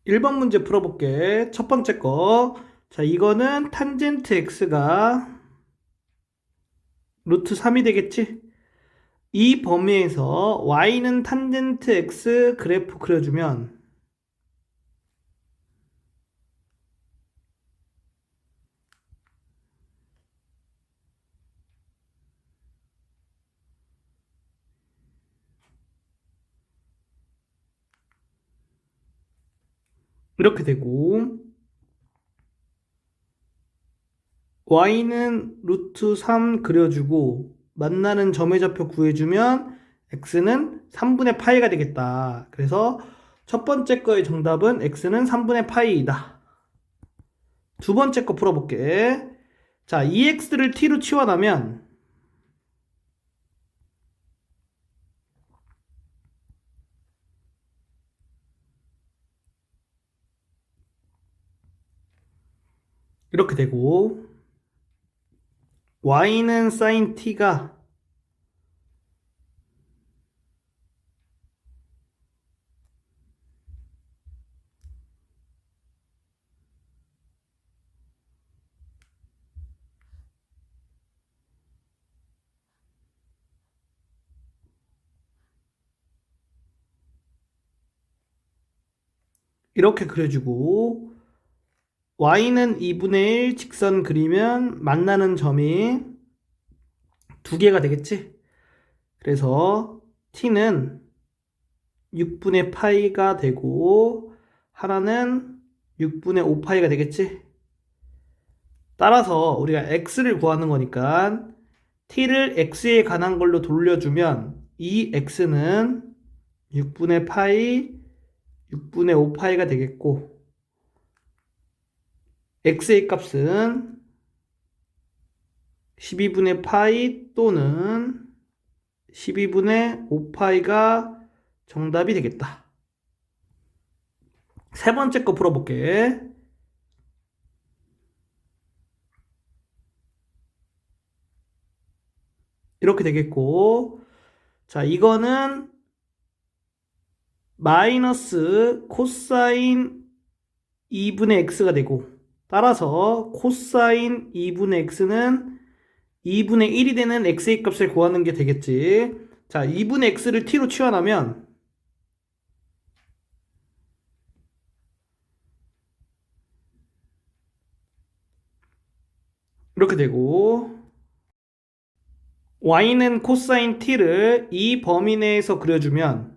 1번 문제 풀어볼게. 첫 번째 거. 자, 이거는 탄젠트 x가 루트 3이 되겠지? 이 범위에서 y는 탄젠트 x 그래프 그려주면 이렇게 되고 y는 루트 3 그려주고 만나는 점의 좌표 구해주면 x는 3분의 파이가 되겠다. 그래서 첫 번째 거의 정답은 x는 3분의 파이이다. 두 번째 거 풀어볼게. 자, 2x를 t로 치환하면 이렇게 되고 y는 sin t가 이렇게 그려주고 y는 2분의 1 직선 그리면 만나는 점이 두 개가 되겠지? 그래서 t는 6분의 파이가 되고 하나는 6분의 5파이가 되겠지? 따라서 우리가 x를 구하는 거니까 t를 x에 관한 걸로 돌려주면 이 x는 6분의 파이, 6분의 5파이가 되겠고 x의 값은 12분의 파이 또는 12분의 5파이가 정답이 되겠다. 세 번째 거 풀어볼게. 이렇게 되겠고 자, 이거는 마이너스 코사인 2분의 x가 되고 따라서 코사인 2분의 x는 2분의 1이 되는 x의 값을 구하는 게 되겠지. 자, 2분의 x를 t로 치환하면 이렇게 되고 y는 코사인 t를 이 범위 내에서 그려주면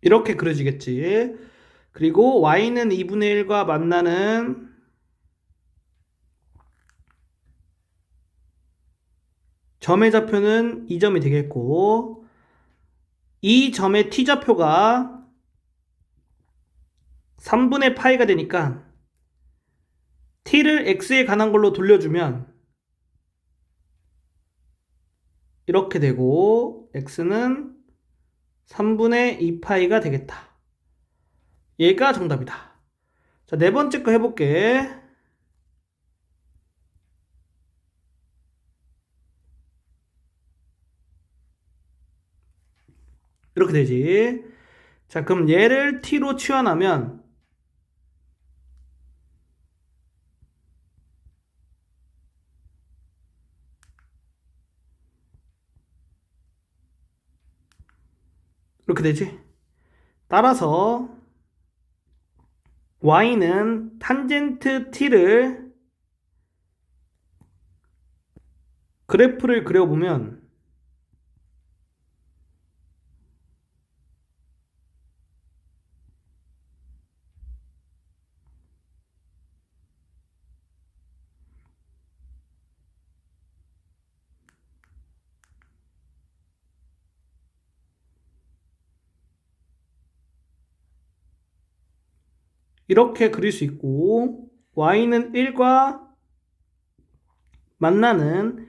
이렇게 그려지겠지. 그리고 y는 2분의 1과 만나는 점의 좌표는 이 점이 되겠고 이 점의 t좌표가 3분의 파이가 되니까 t를 x에 관한 걸로 돌려주면 이렇게 되고 x는 3분의 2파이가 되겠다. 얘가 정답이다. 자, 네 번째 거 해볼게. 이렇게 되지. 자, 그럼 얘를 t로 치환하면 이렇게 되지. 따라서 y는 탄젠트 t를 그래프를 그려보면 이렇게 그릴 수 있고 y는 1과 만나는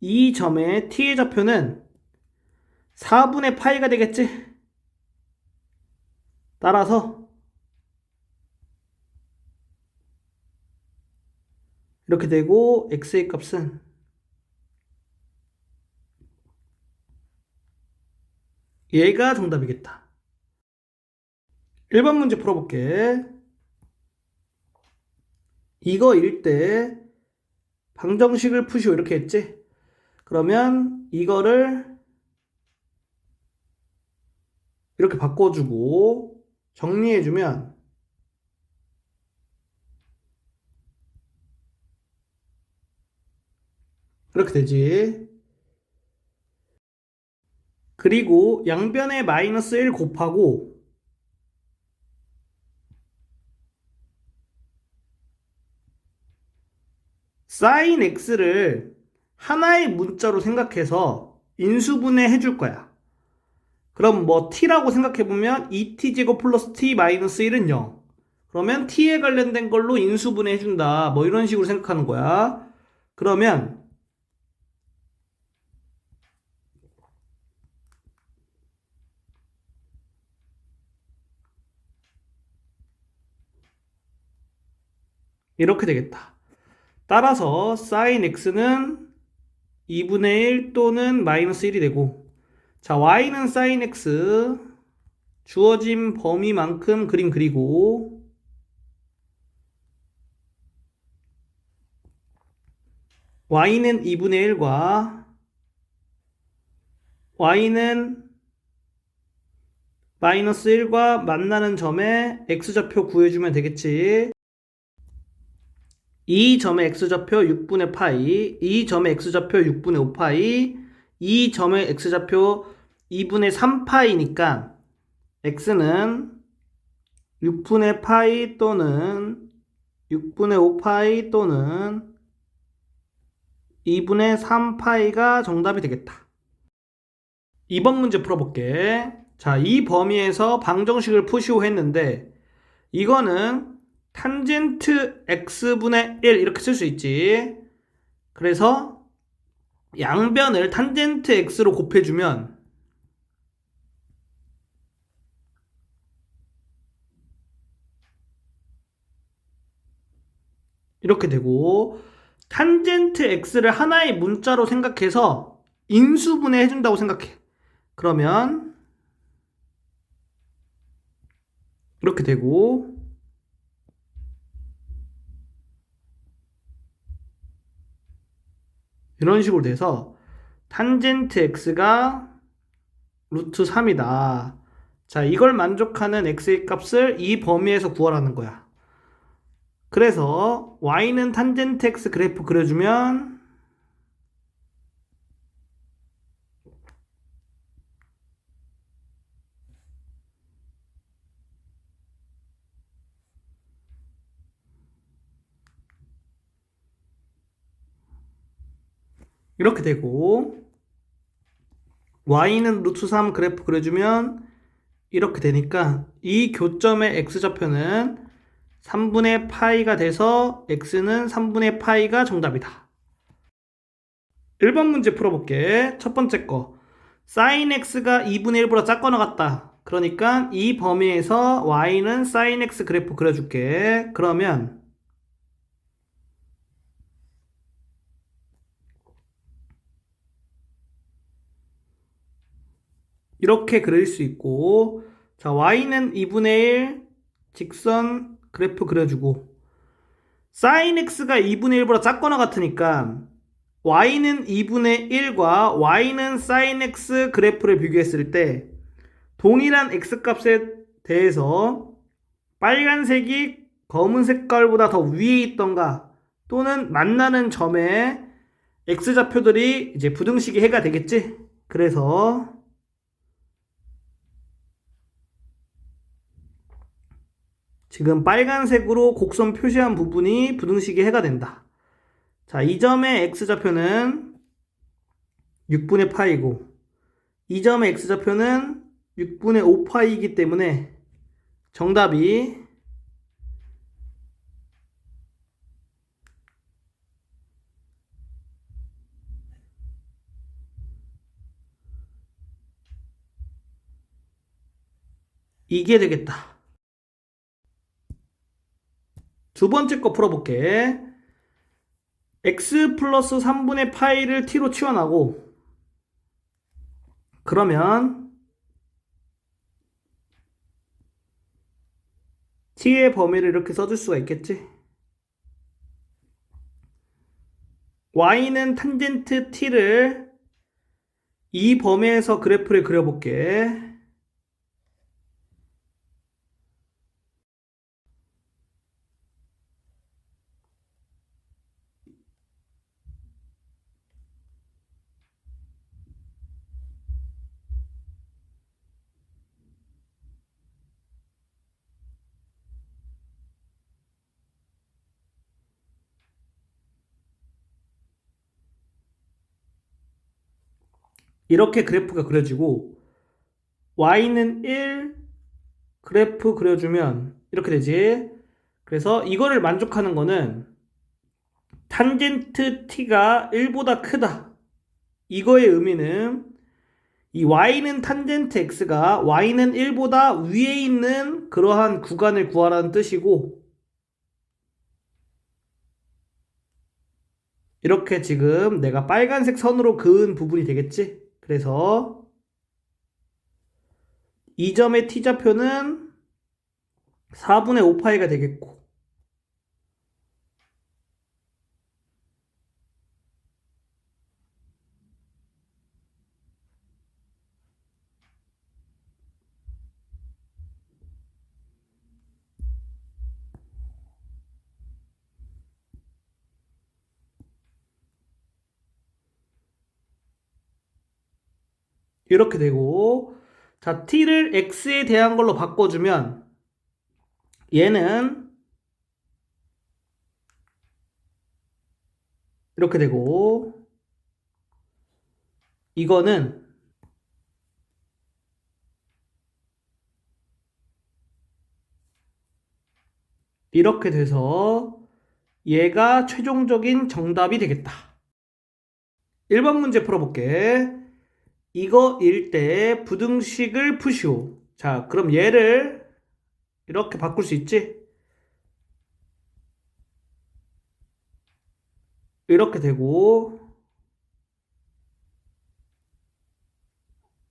이 점의 t의 좌표는 4분의 파이가 되겠지? 따라서 이렇게 되고 x의 값은 얘가 정답이겠다. 1번 문제 풀어볼게. 이거일 때 방정식을 푸시오 이렇게 했지? 그러면 이거를 이렇게 바꿔주고 정리해주면 이렇게 되지. 그리고 양변에 마이너스 1 곱하고 sin x를 하나의 문자로 생각해서 인수분해 해줄 거야. 그럼 뭐 t라고 생각해보면 2t제곱 플러스 t 마이너스 1은 0. 그러면 t에 관련된 걸로 인수분해 해준다. 뭐 이런 식으로 생각하는 거야. 그러면 이렇게 되겠다. 따라서 sin x는 2분의 1 또는 마이너스 1이 되고, 자, y는 sin x 주어진 범위만큼 그림 그리고 y는 2분의 1과 y는 마이너스 1과 만나는 점에 x좌표 구해주면 되겠지. 이 점의 x좌표 6분의 파이, 이 점의 x좌표 6분의 5파이, 이 점의 x좌표 2분의 3파이니까 x는 6분의 파이 또는 6분의 5파이 또는 2분의 3파이가 정답이 되겠다. 2번 문제 풀어볼게. 자, 이 범위에서 방정식을 푸시오 했는데 이거는 탄젠트 x분의 1 이렇게 쓸 수 있지. 그래서 양변을 탄젠트 x로 곱해주면 이렇게 되고, 탄젠트 x를 하나의 문자로 생각해서 인수분해 해준다고 생각해. 그러면 이렇게 되고, 이런 식으로 돼서 탄젠트 x가 루트 3이다. 자, 이걸 만족하는 x의 값을 이 범위에서 구하라는 거야. 그래서 y는 탄젠트 x 그래프 그려주면 이렇게 되고, y는 루트 3 그래프 그려주면 이렇게 되니까 이 교점의 x좌표는 3분의 파이가 돼서 x는 3분의 파이가 정답이다. 1번 문제 풀어볼게. 첫 번째 거. sin x가 2분의 1보다 작거나 같다. 그러니까 이 범위에서 y는 sin x 그래프 그려줄게. 그러면 이렇게 그릴 수 있고, 자, y는 2분의 1 직선 그래프 그려주고, sin x가 2분의 1보다 작거나 같으니까 y는 2분의 1과 y는 sin x 그래프를 비교했을 때 동일한 x값에 대해서 빨간색이 검은 색깔보다 더 위에 있던가 또는 만나는 점에 x좌표들이 이제 부등식이 해가 되겠지? 그래서 지금 빨간색으로 곡선 표시한 부분이 부등식이 해가 된다. 자, 이 점의 x좌표는 6분의 파이고 이 점의 x좌표는 6분의 5파이이기 때문에 정답이 이게 되겠다. 두 번째 거 풀어볼게. x 플러스 3분의 파이를 t로 치환하고, 그러면 t의 범위를 이렇게 써줄 수가 있겠지. y는 탄젠트 t를 이 범위에서 그래프를 그려볼게. 이렇게 그래프가 그려지고, y는 1, 그래프 그려주면 이렇게 되지. 그래서 이거를 만족하는 거는 탄젠트 t가 1보다 크다. 이거의 의미는 이 y는 탄젠트 x가 y는 1보다 위에 있는 그러한 구간을 구하라는 뜻이고, 이렇게 지금 내가 빨간색 선으로 그은 부분이 되겠지. 그래서 이 점의 t좌표는 4분의 5파이가 되겠고, 이렇게 되고, 자, t를 x에 대한 걸로 바꿔주면 얘는 이렇게 되고, 이거는 이렇게 돼서 얘가 최종적인 정답이 되겠다. 1번 문제 풀어볼게. 이거 일 때 부등식을 푸시오. 자, 그럼 얘를 이렇게 바꿀 수 있지? 이렇게 되고,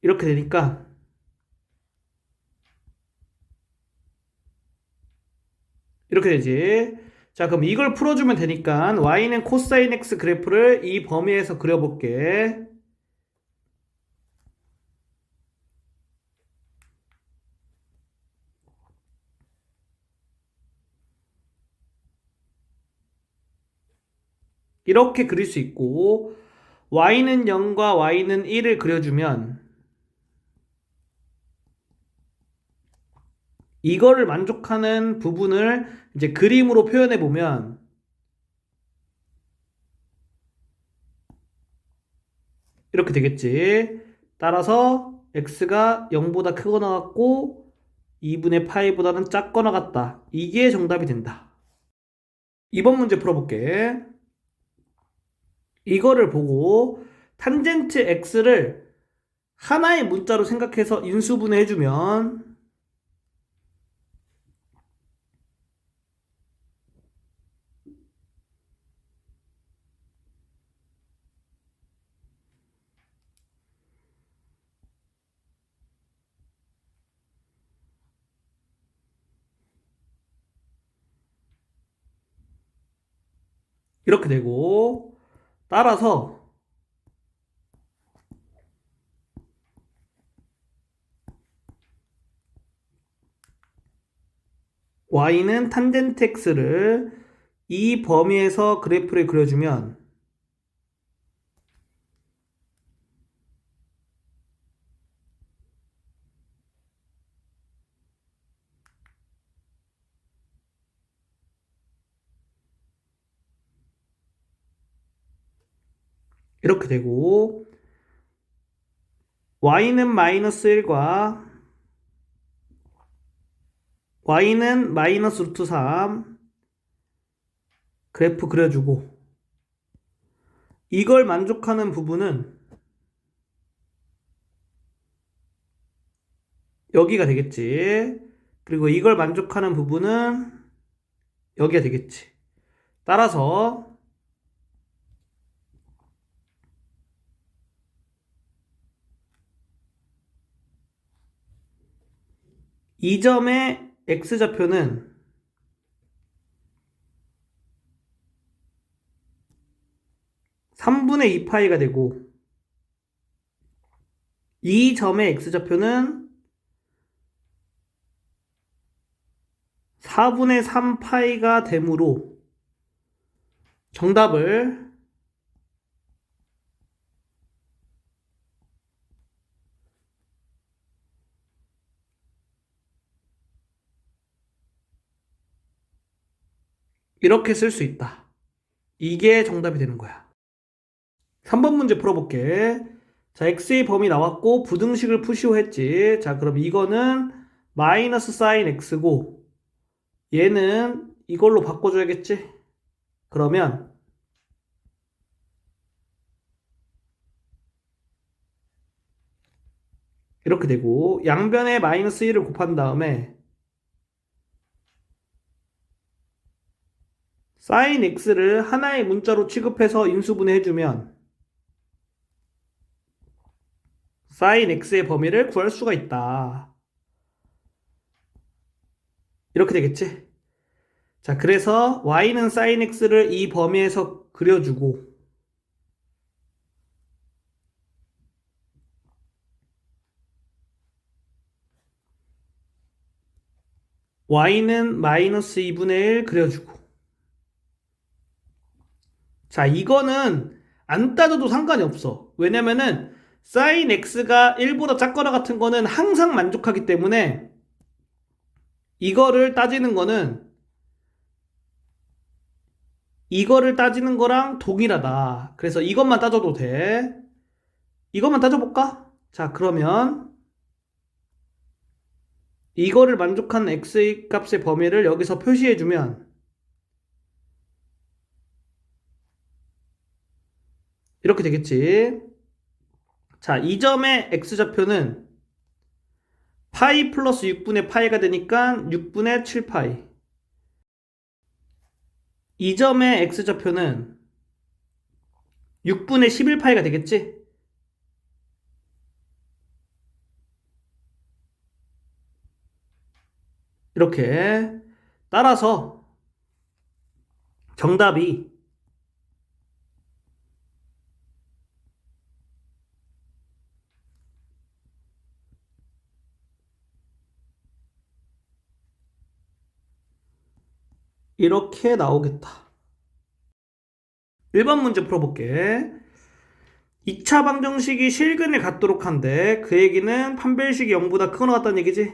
이렇게 되니까 이렇게 되지. 자, 그럼 이걸 풀어주면 되니까 y는 코사인 x 그래프를 이 범위에서 그려볼게. 이렇게 그릴 수 있고, y는 0과 y는 1을 그려주면 이거를 만족하는 부분을 이제 그림으로 표현해 보면 이렇게 되겠지. 따라서 x가 0보다 크거나 같고 2분의 파이보다는 작거나 같다. 이게 정답이 된다. 이번 문제 풀어볼게. 이거를 보고 탄젠트 x를 하나의 문자로 생각해서 인수분해 해주면 이렇게 되고, 따라서 y는 탄젠트 x를 이 범위에서 그래프를 그려주면 이렇게 되고, y는 마이너스 1과 y는 마이너스 루트 3 그래프 그려주고, 이걸 만족하는 부분은 여기가 되겠지. 그리고 이걸 만족하는 부분은 여기가 되겠지. 따라서 이 점의 x좌표는 3분의 2파이가 되고 이 점의 x좌표는 4분의 3파이가 되므로 정답을 이렇게 쓸 수 있다. 이게 정답이 되는 거야. 3번 문제 풀어볼게. 자, x의 범위 나왔고 부등식을 푸시오 했지. 자, 그럼 이거는 마이너스 사인 x고 얘는 이걸로 바꿔줘야겠지? 그러면 이렇게 되고 양변에 마이너스 1을 곱한 다음에 사인 x를 하나의 문자로 취급해서 인수분해 해주면 사인 x의 범위를 구할 수가 있다. 이렇게 되겠지? 자, 그래서 y는 사인 x를 이 범위에서 그려주고 y는 마이너스 2분의 1 그려주고 자, 이거는 안 따져도 상관이 없어. 왜냐면은 사인 x가 1보다 작거나 같은 거는 항상 만족하기 때문에 이거를 따지는 거는 이거를 따지는 거랑 동일하다. 그래서 이것만 따져도 돼. 이것만 따져볼까? 자, 그러면 이거를 만족한 x의 값의 범위를 여기서 표시해주면 이렇게 되겠지. 자, 이 점의 x좌표는 파이 플러스 6분의 파이가 되니까 6분의 7파이. 이 점의 x좌표는 6분의 11파이가 되겠지? 이렇게. 따라서 정답이 이렇게 나오겠다. 1번 문제 풀어볼게. 2차 방정식이 실근을 갖도록 한데 그 얘기는 판별식이 0보다 크거나 같다는 얘기지?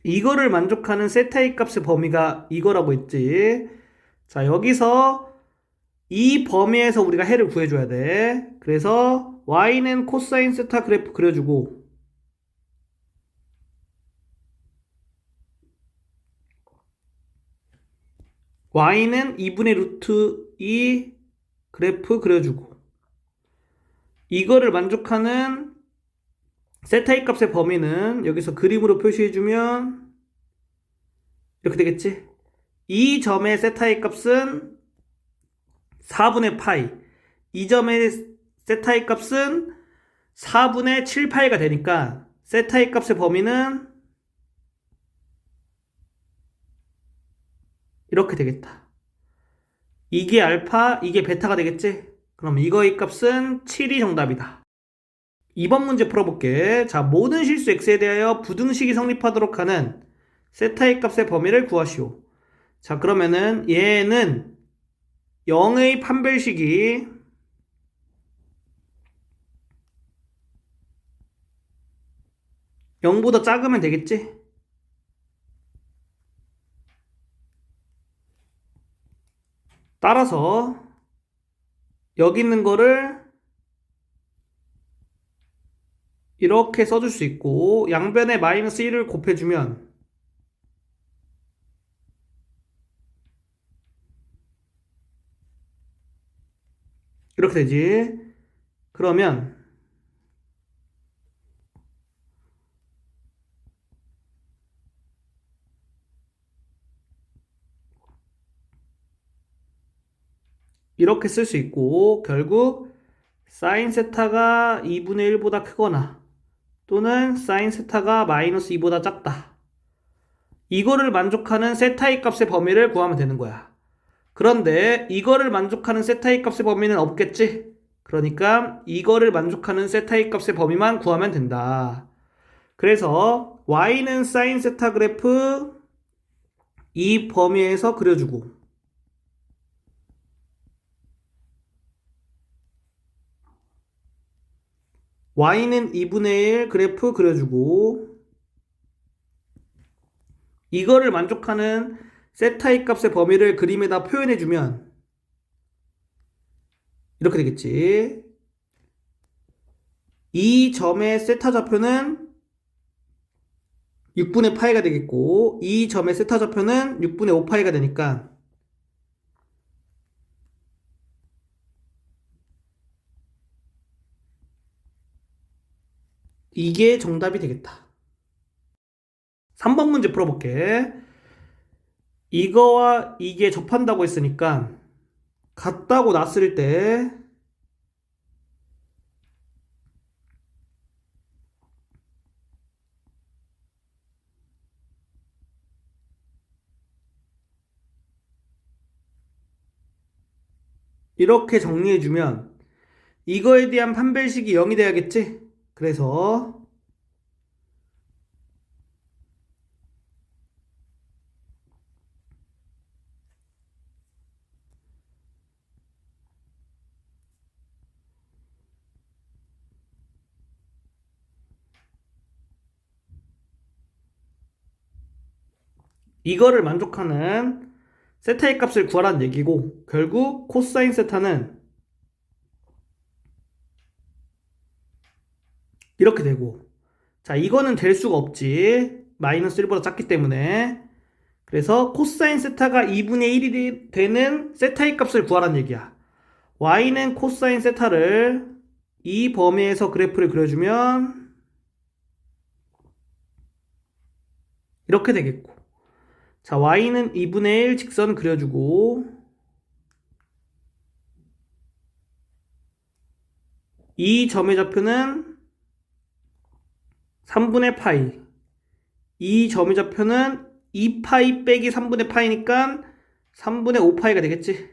이거를 만족하는 세타의 값의 범위가 이거라고 했지. 자, 여기서 이 범위에서 우리가 해를 구해줘야 돼. 그래서 y는 코사인 세타 그래프 그려주고 y는 2분의 루트 2 그래프 그려주고 이거를 만족하는 세타의 값의 범위는 여기서 그림으로 표시해주면 이렇게 되겠지? 이 점의 세타의 값은 4분의 파이 이 점의 세타의 값은 4분의 7파이가 되니까 세타의 값의 범위는 이렇게 되겠다. 이게 알파, 이게 베타가 되겠지? 그럼 이거의 값은 7이 정답이다. 2번 문제 풀어볼게. 자, 모든 실수 x에 대하여 부등식이 성립하도록 하는 세타의 값의 범위를 구하시오. 자, 그러면은 얘는 0의 판별식이 0보다 작으면 되겠지? 따라서 여기 있는 거를 이렇게 써줄 수 있고 양변에 마이너스 1을 곱해주면 이렇게 되지. 그러면 이렇게 쓸 수 있고, 결국 사인 세타가 2분의 1보다 크거나 또는 사인 세타가 마이너스 2보다 작다. 이거를 만족하는 세타의 값의 범위를 구하면 되는 거야. 그런데 이거를 만족하는 세타의 값의 범위는 없겠지? 그러니까 이거를 만족하는 세타의 값의 범위만 구하면 된다. 그래서 y는 사인 세타 그래프 이 범위에서 그려주고, y는 2분의 1 그래프 그려주고, 이거를 만족하는 세타의 값의 범위를 그림에다 표현해주면 이렇게 되겠지. 이 점의 세타 좌표는 6분의 파이가 되겠고, 이 점의 세타 좌표는 6분의 5파이가 되니까 이게 정답이 되겠다. 3번 문제 풀어볼게. 이거와 이게 접한다고 했으니까 같다고 놨을 때 이렇게 정리해주면 이거에 대한 판별식이 0이 돼야겠지? 그래서 이거를 만족하는 세타의 값을 구하라는 얘기고, 결국 코사인 세타는 이렇게 되고, 자, 이거는 될 수가 없지. 마이너스 1보다 작기 때문에. 그래서 코사인 세타가 2분의 1이 되는 세타의 값을 구하라는 얘기야. y는 코사인 세타를 이 범위에서 그래프를 그려주면 이렇게 되겠고, 자, y는 2분의 1 직선 그려주고, 이 점의 좌표는 3분의 파이, 이 점의 좌표는 2파이 빼기 3분의 파이니까 3분의 5파이가 되겠지.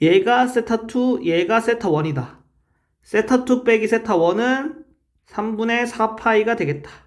얘가 세타2, 얘가 세타1이다. 세타2 빼기 세타1은 3분의 4파이가 되겠다.